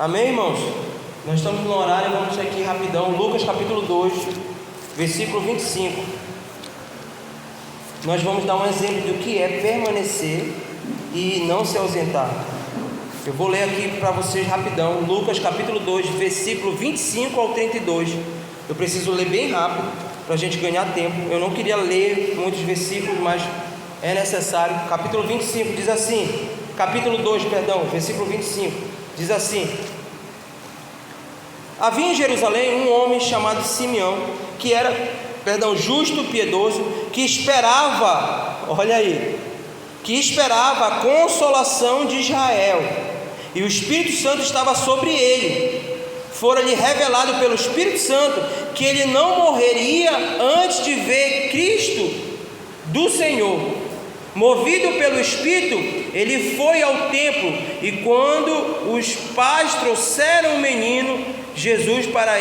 Amém, irmãos? Nós estamos no horário, vamos aqui rapidão. Lucas capítulo 2, versículo 25. Nós vamos dar um exemplo do que é permanecer e não se ausentar. Eu vou ler aqui para vocês rapidão. Lucas capítulo 2, versículo 25 ao 32. Eu preciso ler bem rápido para a gente ganhar tempo. Eu não queria ler muitos versículos, mas é necessário. Capítulo 25 diz assim. Capítulo 2, perdão, versículo 25. Diz assim: havia em Jerusalém um homem chamado Simeão, que era, justo, piedoso, que esperava, olha aí, que esperava a consolação de Israel, e o Espírito Santo estava sobre ele. Fora-lhe revelado pelo Espírito Santo que ele não morreria antes de ver Cristo do Senhor. Movido pelo Espírito, ele foi ao templo, e quando os pais trouxeram o menino Jesus para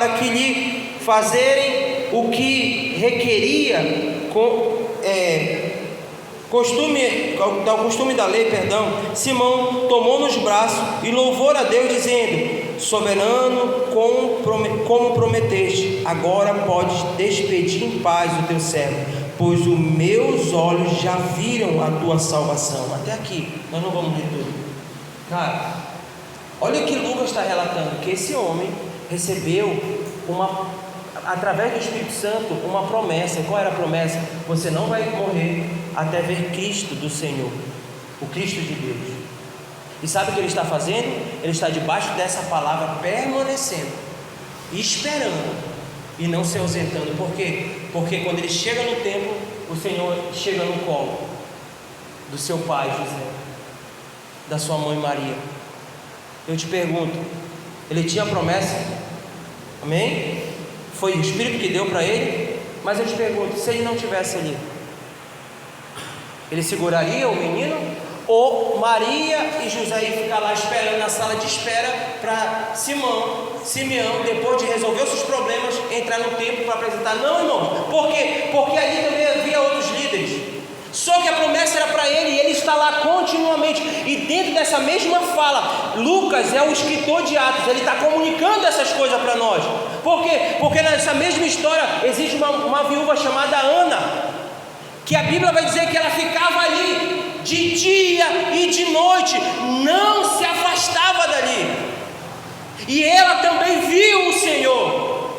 que lhe fazerem o que requeria costume da lei, Simão tomou nos braços e louvou a Deus, dizendo: soberano, como prometeste, agora podes despedir em paz o teu servo, pois os meus olhos já viram a tua salvação. Até aqui, nós não vamos ler tudo. Cara, olha o que Lucas está relatando, que esse homem recebeu através do Espírito Santo uma promessa. Qual era a promessa? Você não vai morrer até ver Cristo do Senhor, o Cristo de Deus. E sabe o que ele está fazendo? Ele está debaixo dessa palavra, permanecendo, esperando e não se ausentando. Por quê? Porque quando ele chega no templo, o Senhor chega no colo do seu pai José, da sua mãe Maria. Eu te pergunto, ele tinha promessa? Amém? Foi o Espírito que deu para ele? Mas eu te pergunto, se ele não tivesse ali, ele seguraria o menino? Ou Maria e José iam ficar lá esperando na sala de espera para Simeão, depois de resolver os seus problemas, entrar no templo para apresentar? Não, irmão. Por quê? Porque ali também havia outros líderes. Só que a promessa era para ele, e ele está lá continuamente. E dentro dessa mesma fala, Lucas é o escritor de Atos, ele está comunicando essas coisas para nós. Por quê? Porque nessa mesma história existe uma viúva chamada Ana, que a Bíblia vai dizer que ela ficava ali de dia e de noite, não se afastava dali, e ela também viu o Senhor.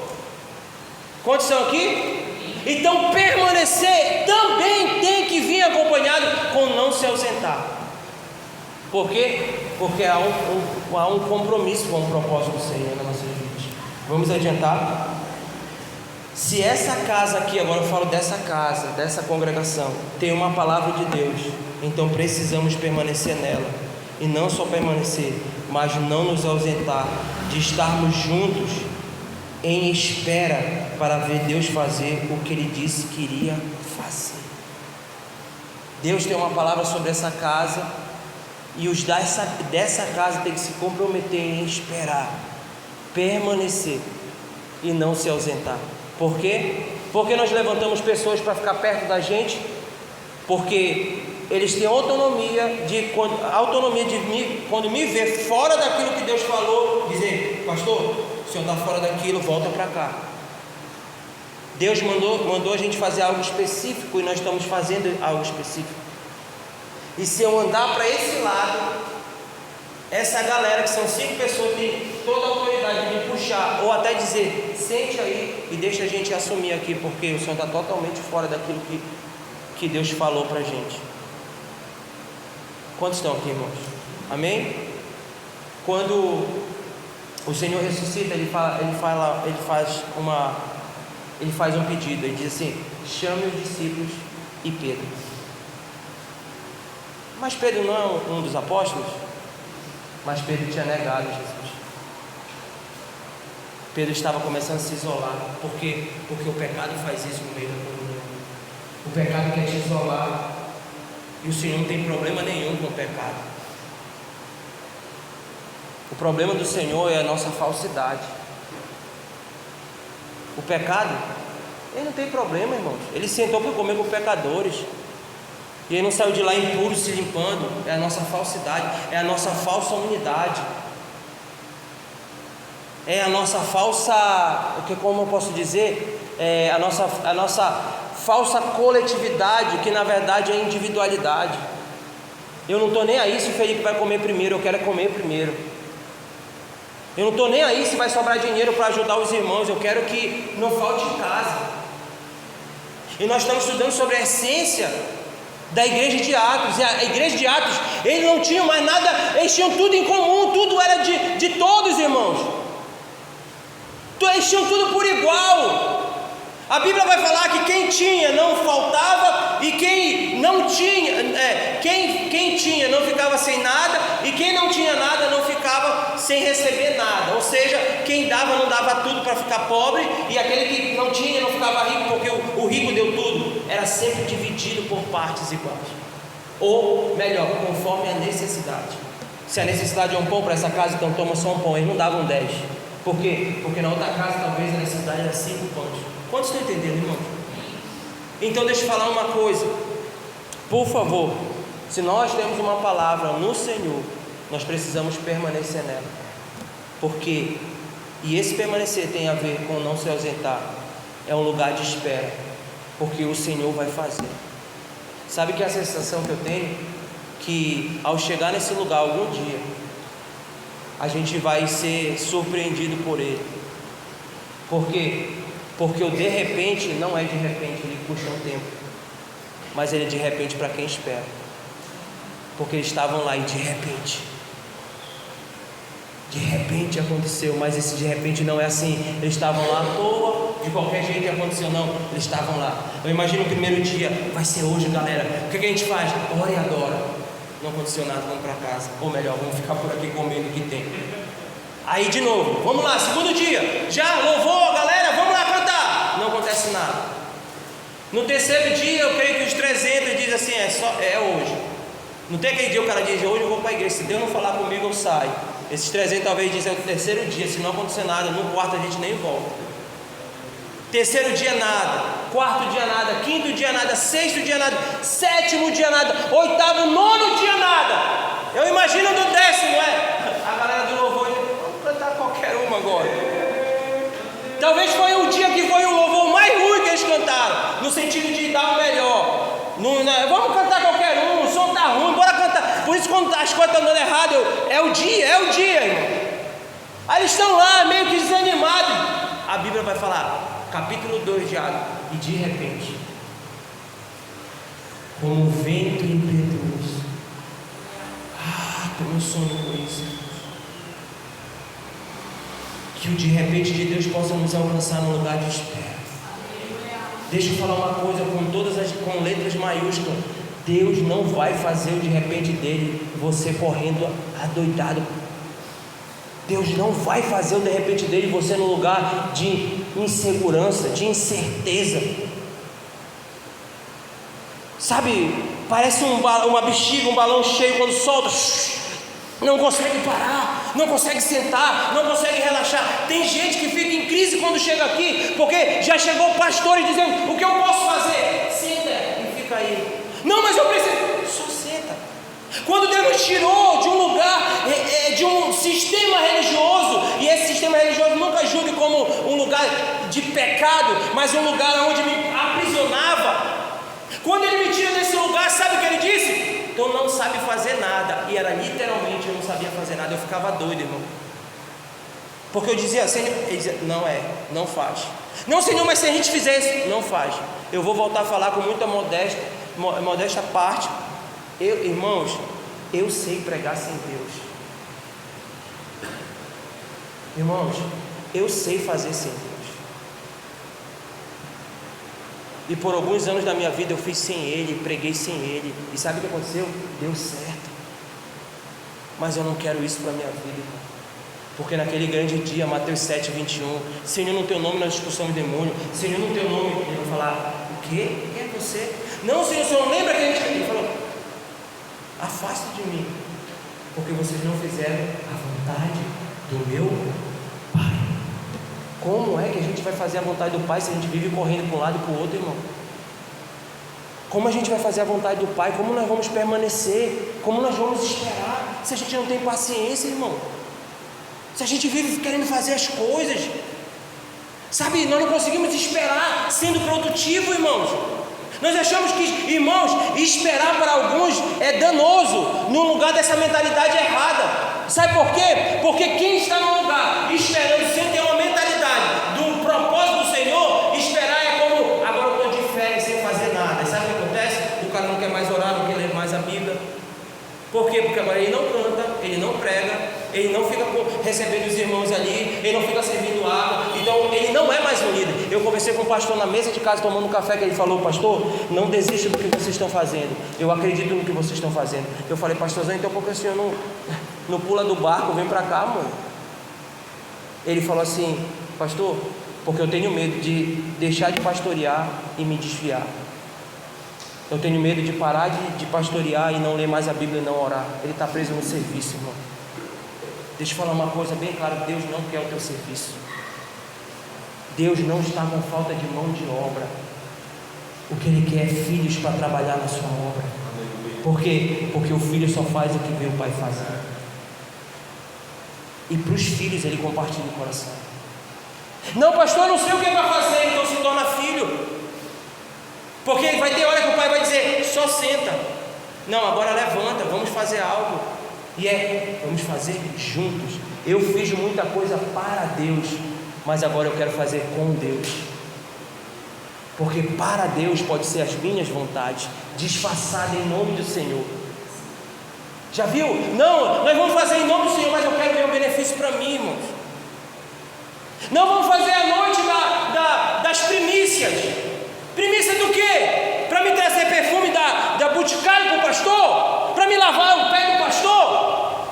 Quantos estão aqui? Então permanecer também tem que vir acompanhado com não se ausentar. Por quê? Porque há um compromisso com o propósito do Senhor na nossa vida. Vamos adiantar? Se essa casa aqui, agora eu falo dessa casa, dessa congregação, tem uma palavra de Deus, então precisamos permanecer nela. E não só permanecer, mas não nos ausentar, de estarmos juntos em espera para ver Deus fazer o que Ele disse que iria fazer. Deus tem uma palavra sobre essa casa, e os dessa casa tem que se comprometer em esperar, permanecer e não se ausentar. Por quê? Porque nós levantamos pessoas para ficar perto da gente, porque eles têm autonomia de quando me ver fora daquilo que Deus falou, dizer: pastor, o senhor está fora daquilo, volta para cá. Deus mandou a gente fazer algo específico, e nós estamos fazendo algo específico. E se eu andar para esse lado, essa galera, que são 5 pessoas, tem toda a autoridade de me puxar, ou até dizer: sente aí e deixa a gente assumir aqui, porque o Senhor está totalmente fora daquilo que Deus falou para a gente. Quantos estão aqui, irmãos? Amém? Quando o Senhor ressuscita, ele faz um pedido. Ele diz assim: chame os discípulos e Pedro. Mas Pedro não é um dos apóstolos? Mas Pedro tinha negado Jesus. Pedro estava começando a se isolar. Por quê? Porque o pecado faz isso no meio da comunidade. O pecado quer te isolar, e o Senhor não tem problema nenhum com o pecado. O problema do Senhor é a nossa falsidade. O pecado Ele não tem problema, irmãos. Ele sentou para comer com pecadores. E ele não saiu de lá impuro, se limpando. É a nossa falsidade, é a nossa falsa unidade. É a nossa falsa, como eu posso dizer? É a nossa falsa coletividade, que na verdade é individualidade. Eu não estou nem aí se o Felipe vai comer primeiro, eu quero comer primeiro. Eu não estou nem aí se vai sobrar dinheiro para ajudar os irmãos, eu quero que não falte em casa. E nós estamos estudando sobre a essência da igreja de Atos. E a igreja de Atos, eles não tinham mais nada, eles tinham tudo em comum, tudo era de todos, irmãos. Eles tinham tudo por igual. A Bíblia vai falar que quem tinha não faltava, e quem não tinha, quem tinha não ficava sem nada, e quem não tinha nada não ficava sem receber nada. Ou seja, quem dava não dava tudo para ficar pobre, e aquele que não tinha não ficava rico porque o rico deu tudo. Era sempre dividido por partes iguais, ou melhor, conforme a necessidade. Se a necessidade é um pão para essa casa, então toma só um pão. Eles não davam 10. Por quê? Porque na outra casa talvez a necessidade era 5 pães. Quantos estão entendendo, irmão? Então deixa eu falar uma coisa. Por favor, se nós temos uma palavra no Senhor, nós precisamos permanecer nela. Porque, e esse permanecer tem a ver com não se ausentar, é um lugar de espera, porque o Senhor vai fazer. Sabe que a sensação que eu tenho? Que ao chegar nesse lugar algum dia, a gente vai ser surpreendido por Ele. Por quê? Porque o de repente não é de repente, ele custa um tempo, mas ele é de repente para quem espera. Porque eles estavam lá e de repente aconteceu. Mas esse de repente não é assim, eles estavam lá à toa, de qualquer jeito aconteceu, não, eles estavam lá. Eu imagino o primeiro dia, vai ser hoje, galera, o que a gente faz? Ora e adora. Não aconteceu nada, vamos para casa, ou melhor, vamos ficar por aqui comendo o que tem. Aí de novo, vamos lá, segundo dia, já louvou, galera, vamos lá cantar. Não acontece nada. No terceiro dia, eu creio que os 300 dizem assim, é hoje. Não tem aquele dia o cara diz, hoje eu vou para a igreja, se Deus não falar comigo eu saio. Esses 300 talvez dizem, é o terceiro dia, se não acontecer nada, no quarto a gente nem volta. Terceiro dia nada, quarto dia nada, quinto dia nada, sexto dia nada, sétimo dia nada, oitavo, nono dia nada. Eu imagino do 10º, a galera do louvor, vamos cantar qualquer uma agora. Talvez foi o dia que foi o louvor mais ruim que eles cantaram, no sentido de dar o melhor. Vamos cantar qualquer um, o som tá ruim, bora cantar. Por isso quando as coisas estão dando errado, é o dia, irmão. Aí eles estão lá, meio que desanimados. A Bíblia vai falar, capítulo 2 de Atos, e de repente, como um vento impetuoso, como um sono com isso, que o de repente de Deus possa nos alcançar no lugar de espera. Deixa eu falar uma coisa com letras maiúsculas. Deus não vai fazer o de repente dele, você correndo adoidado. Deus não vai fazer o de repente dele, você no lugar de insegurança, de incerteza. Sabe, parece uma bexiga, um balão cheio quando solta, não consegue parar, não consegue sentar, não consegue relaxar. Tem gente que fica em crise quando chega aqui, porque já chegou pastores dizendo, o que eu posso fazer? Senta e fica aí. Não, mas eu preciso, só senta. Quando Deus nos tirou de um lugar, de um sistema religioso, e esse sistema religioso nunca julgue como um lugar de pecado, mas um lugar onde me aprisionava. Quando Ele me tira desse lugar, sabe o que Ele disse? Tu não sabe fazer nada. E era literalmente, eu não sabia fazer nada, eu ficava doido, irmão. Porque eu dizia, Senhor, Ele dizia, não faz. Não, Senhor, mas se a gente fizesse, não faz. Eu vou voltar a falar com muita modesta parte. Irmãos, eu sei pregar sem Deus. Irmãos, eu sei fazer sem Deus. E por alguns anos da minha vida eu fiz sem Ele, preguei sem Ele. E sabe o que aconteceu? Deu certo. Mas eu não quero isso para a minha vida, irmão. Porque naquele grande dia, Mateus 7, 21, Senhor, no Teu nome nós expulsamos demônio. Senhor, no Teu nome, Ele vai falar, o quê? Quem é você? Não, Senhor, o Senhor não lembra que a gente... Ele falou, afasta de mim, porque vocês não fizeram a vontade do meu Pai. Como é que a gente vai fazer a vontade do Pai se a gente vive correndo para um lado e para o outro, irmão? Como a gente vai fazer a vontade do Pai? Como nós vamos permanecer? Como nós vamos esperar se a gente não tem paciência, irmão? Se a gente vive querendo fazer as coisas, sabe, nós não conseguimos esperar sendo produtivo, irmãos. Nós achamos que, irmãos, esperar para alguns é danoso, no lugar dessa mentalidade errada. Sabe por quê? Porque quem está no lugar esperando sem ter uma mentalidade do propósito do Senhor, esperar é como, agora eu estou de férias sem fazer nada. Sabe o que acontece? O cara não quer mais orar, não quer ler mais a Bíblia. Por quê? Porque agora ele não canta, ele não prega, ele não fica recebendo os irmãos ali, ele não fica servindo água, então ele não é mais um líder. Eu conversei com o pastor na mesa de casa tomando um café, que ele falou: pastor, não desista do que vocês estão fazendo, eu acredito no que vocês estão fazendo. Eu falei: pastorzão, então por que o senhor não pula do barco, vem para cá, mano? Ele falou assim: pastor, porque eu tenho medo de deixar de pastorear e me desviar. Eu tenho medo de parar de pastorear e não ler mais a Bíblia e não orar. Ele está preso no serviço, irmão. Deixa eu falar uma coisa bem clara: Deus não quer o teu serviço. Deus não está com falta de mão de obra. O que Ele quer é filhos para trabalhar na sua obra. Por quê? Porque o filho só faz o que vê o pai fazer. E para os filhos Ele compartilha o coração. Não, pastor, eu não sei o que é para fazer, então se torna filho. Porque vai ter hora que o pai vai dizer: só senta. Não, agora levanta, vamos fazer algo. E vamos fazer juntos. Eu fiz muita coisa para Deus, mas agora eu quero fazer com Deus. Porque para Deus pode ser as minhas vontades, disfarçada em nome do Senhor. Já viu? Não, nós vamos fazer em nome do Senhor, mas eu quero ver um benefício para mim, irmãos. Não vamos fazer a noite das primícias. Primícia do quê? Para me trazer perfume da Boticário para o pastor? Para me lavar o pé do pastor?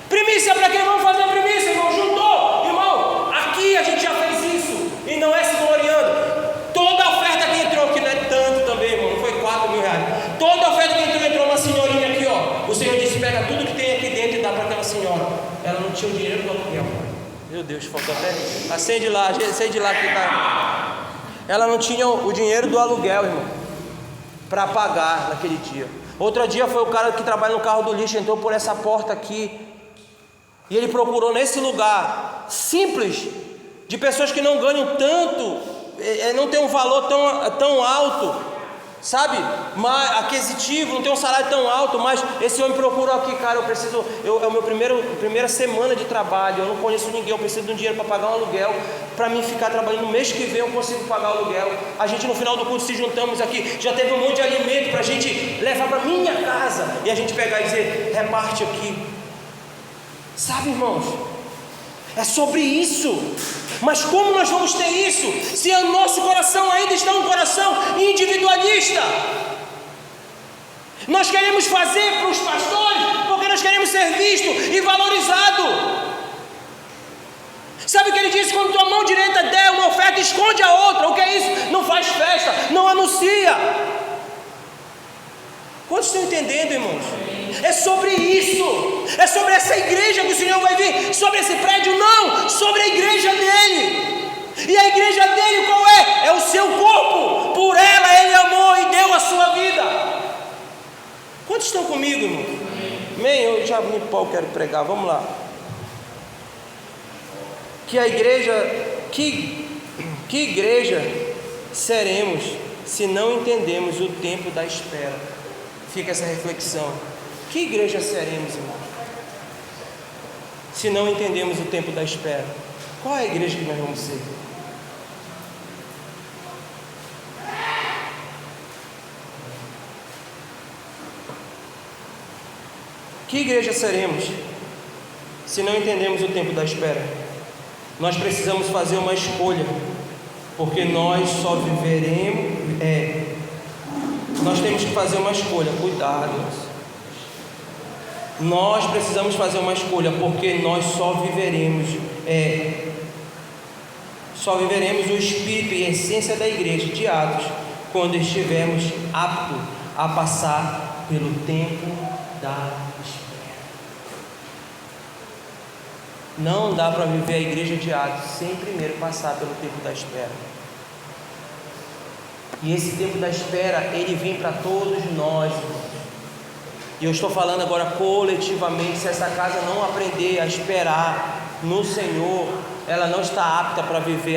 Primícia para quem? Vamos fazer a primícia, irmão. Juntou, irmão. Aqui a gente já fez isso e não é se gloriando. Toda a oferta que entrou, que não é tanto também, irmão, não foi 4 mil reais. Toda a oferta que entrou uma senhorinha aqui, ó. O Senhor disse: pega tudo que tem aqui dentro e dá para aquela senhora. Ela não tinha o dinheiro do aluguel. Meu Deus, faltou até. Acende lá que tá. Ela não tinha o dinheiro do aluguel, irmão, para pagar naquele dia. Outro dia foi o cara que trabalha no carro do lixo, entrou por essa porta aqui, e ele procurou nesse lugar simples, de pessoas que não ganham tanto, não tem um valor tão alto, sabe, aquisitivo, não tem um salário tão alto, mas esse homem procurou aqui: cara, é a minha primeira semana de trabalho, eu não conheço ninguém, eu preciso de um dinheiro para pagar um aluguel, para mim ficar trabalhando, no mês que vem eu consigo pagar o aluguel. A gente no final do culto se juntamos aqui, já teve um monte de alimento para a gente levar para minha casa, e a gente pegar e dizer: reparte aqui. Sabe, irmãos, é sobre isso. Mas como nós vamos ter isso se o nosso coração ainda está um coração individualista? Nós queremos fazer para os pastores porque nós queremos ser visto e valorizado. Sabe o que ele disse? Quando tua mão direita der uma oferta, esconde a outra. O que é isso? Não faz festa, não anuncia. Quantos estão entendendo, irmãos? É sobre isso. É sobre essa igreja que o Senhor vai vir. Sobre esse prédio, não. Sobre a igreja dele. E a igreja dele qual é? É o seu corpo. Por ela ele amou e deu a sua vida. Quantos estão comigo, irmão? Amém? Eu já me quero pregar. Vamos lá. Que a igreja, que igreja seremos se não entendemos o tempo da espera? Fica essa reflexão. Que igreja seremos, irmãos, se não entendemos o tempo da espera? Qual é a igreja que nós vamos ser? Que igreja seremos se não entendemos o tempo da espera? Nós precisamos fazer uma escolha, porque nós só viveremos. Nós temos que fazer uma escolha. Cuidado. Nós precisamos fazer uma escolha, porque nós só viveremos o espírito e a essência da igreja de Atos quando estivermos aptos a passar pelo tempo da espera. Não dá para viver a igreja de Atos sem primeiro passar pelo tempo da espera. E esse tempo da espera, ele vem para todos nós, irmãos. E eu estou falando agora coletivamente. Se essa casa não aprender a esperar no Senhor, ela não está apta para viver